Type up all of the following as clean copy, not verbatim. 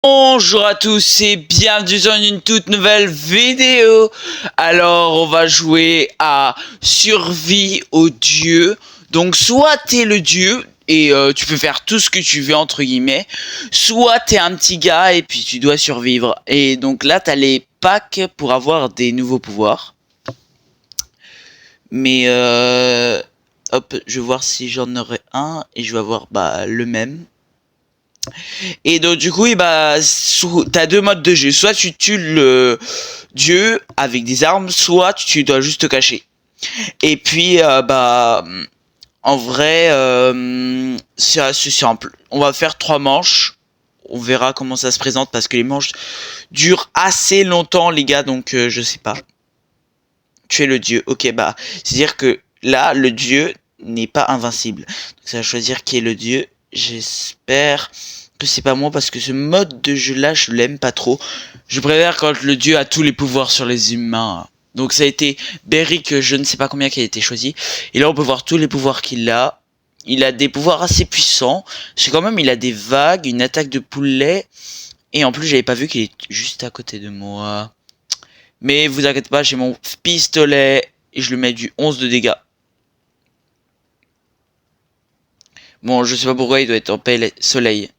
Bonjour à tous et bienvenue dans une toute nouvelle vidéo. Alors on va jouer à survie aux dieux. Donc soit t'es le dieu et tu peux faire tout ce que tu veux entre guillemets, soit t'es un petit gars et puis tu dois survivre. Et donc là t'as les packs pour avoir des nouveaux pouvoirs. Mais hop, je vais voir si j'en aurai un et je vais avoir le même. Et donc du coup, t'as deux modes de jeu. Soit tu tues le dieu avec des armes, soit tu dois juste te cacher. Et puis en vrai, c'est assez simple. On va faire 3 manches. On verra comment ça se présente parce que les manches durent assez longtemps, les gars. Donc je sais pas. Tu es le dieu. Ok, c'est-à-dire que là, le dieu n'est pas invincible. Donc ça va choisir qui est le dieu. J'espère que c'est pas moi parce que ce mode de jeu là je l'aime pas trop. Je préfère quand le dieu a tous les pouvoirs sur les humains. Donc ça a été Beric, je ne sais pas combien qui a été choisi. Et là on peut voir tous les pouvoirs qu'il a. Il a des pouvoirs assez puissants. C'est quand même, il a des vagues, une attaque de poulet. Et en plus j'avais pas vu qu'il est juste à côté de moi. Mais vous inquiétez pas, j'ai mon pistolet. Et je lui mets du 11 de dégâts. Bon, je sais pas pourquoi il doit être en soleil.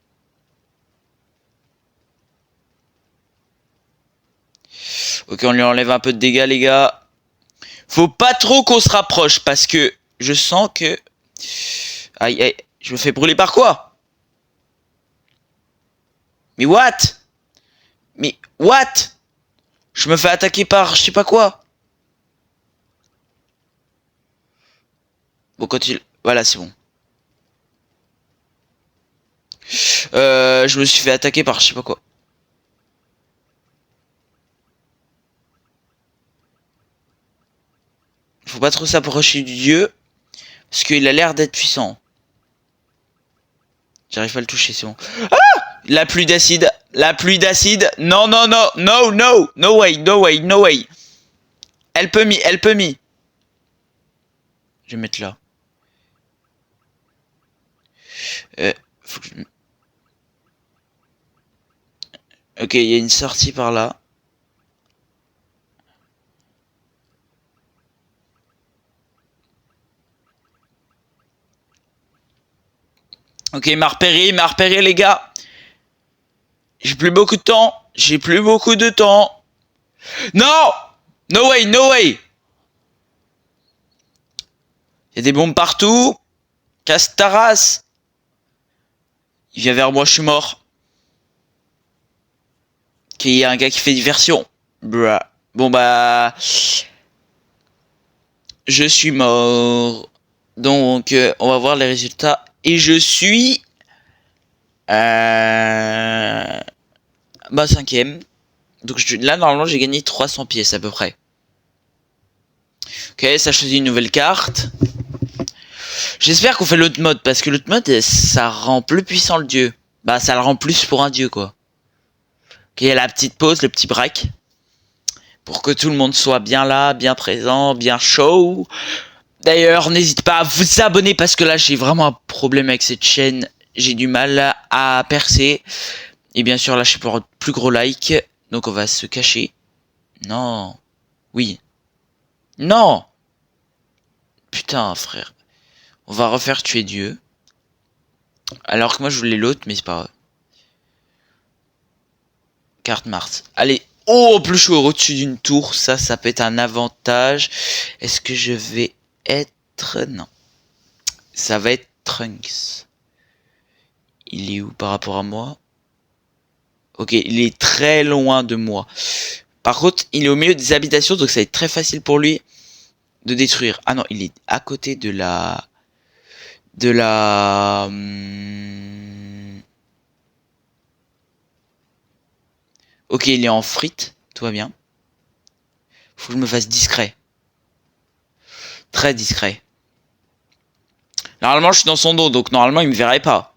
Ok, on lui enlève un peu de dégâts, les gars. Faut pas trop qu'on se rapproche, parce que je sens que... Aïe, aïe, je me fais brûler par quoi? Mais what? Mais what? Je me fais attaquer par je sais pas quoi. Bon, quand il... Voilà, c'est bon. Je me suis fait attaquer par je sais pas quoi. Faut pas trop s'approcher du dieu. Parce qu'il a l'air d'être puissant. J'arrive pas à le toucher, c'est bon. Ah! La pluie d'acide. La pluie d'acide. Non, non, non. No, no. No way, no way, no way. Elle peut me. Je vais mettre là. Faut que je... Ok, il y a une sortie par là. Ok, il m'a repéré les gars. J'ai plus beaucoup de temps. J'ai plus beaucoup de temps. Non! No way, no way! Il y a des bombes partout. Casse ta race. Il vient vers moi, je suis mort. Ok, il y a un gars qui fait diversion. Bruh. Bon je suis mort. Donc, on va voir les résultats. Et je suis... cinquième. Donc là, normalement, j'ai gagné 300 pièces à peu près. Ok, ça choisit une nouvelle carte. J'espère qu'on fait l'autre mode, parce que l'autre mode, ça rend plus puissant le dieu. Ça le rend plus pour un dieu, quoi. Ok, il y a la petite pause, le petit break. Pour que tout le monde soit bien là, bien présent, bien chaud. D'ailleurs, n'hésitez pas à vous abonner, parce que là, j'ai vraiment un problème avec cette chaîne. J'ai du mal à percer. Et bien sûr, lâchez pour un plus gros like. Donc, on va se cacher. Non. Oui. Non. Putain, frère. On va refaire tuer Dieu. Alors que moi, je voulais l'autre, mais c'est pas grave. Carte Mars. Allez. Oh, plus chaud au-dessus d'une tour. Ça peut être un avantage. Est-ce que je vais être... Non. Ça va être Trunks. Il est où par rapport à moi? Ok, il est très loin de moi. Par contre, il est au milieu des habitations, donc ça va être très facile pour lui de détruire. Ah non, il est à côté de la... Ok, il est en frite, tout va bien. Faut que je me fasse discret. Très discret. Normalement, je suis dans son dos, donc normalement, il me verrait pas.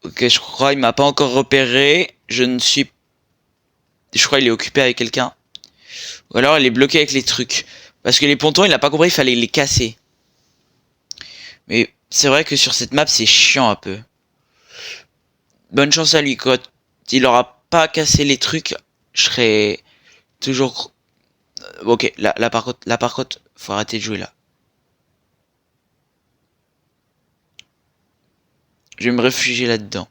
Ok, je crois il m'a pas encore repéré. Je crois il est occupé avec quelqu'un. Ou alors il est bloqué avec les trucs. Parce que les pontons, il a pas compris, il fallait les casser. Mais C'est vrai que sur cette map, c'est chiant un peu. Bonne chance à lui, quand il aura pas cassé les trucs, je serai toujours... Ok, là par contre, faut arrêter de jouer là. Je vais me réfugier là-dedans.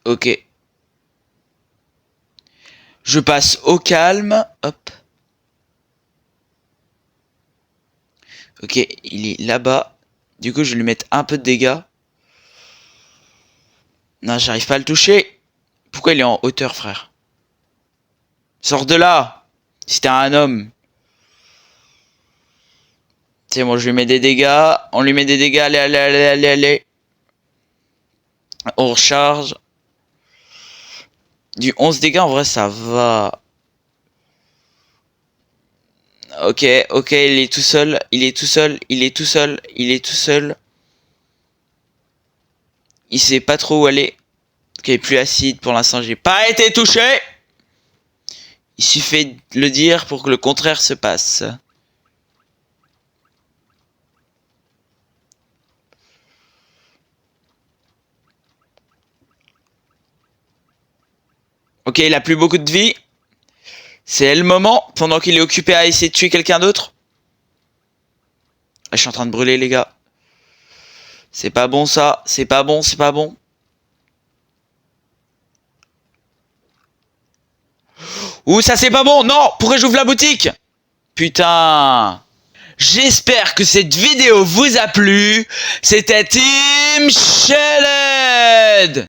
Ok. Je passe au calme. Hop. Ok, il est là-bas. Du coup, je vais lui mettre un peu de dégâts. Non, j'arrive pas à le toucher. Pourquoi il est en hauteur, frère? Sors de là! Si t'es un homme. C'est bon, je lui mets des dégâts. On lui met des dégâts. Allez, allez, allez, allez, allez. On recharge. Du 11 dégâts, en vrai, ça va. Ok, ok, il est tout seul. Il est tout seul. Il est tout seul. Il est tout seul. Il sait pas trop où aller. Ok, plus acide. Pour l'instant, j'ai pas été touché. Il suffit de le dire pour que le contraire se passe. Ok, il a plus beaucoup de vie. C'est le moment, pendant qu'il est occupé à essayer de tuer quelqu'un d'autre. Je suis en train de brûler, les gars. C'est pas bon, ça. C'est pas bon, c'est pas bon. Ouh, ça c'est pas bon. Non, pourquoi j'ouvre la boutique? Putain. J'espère que cette vidéo vous a plu. C'était Team Sheled.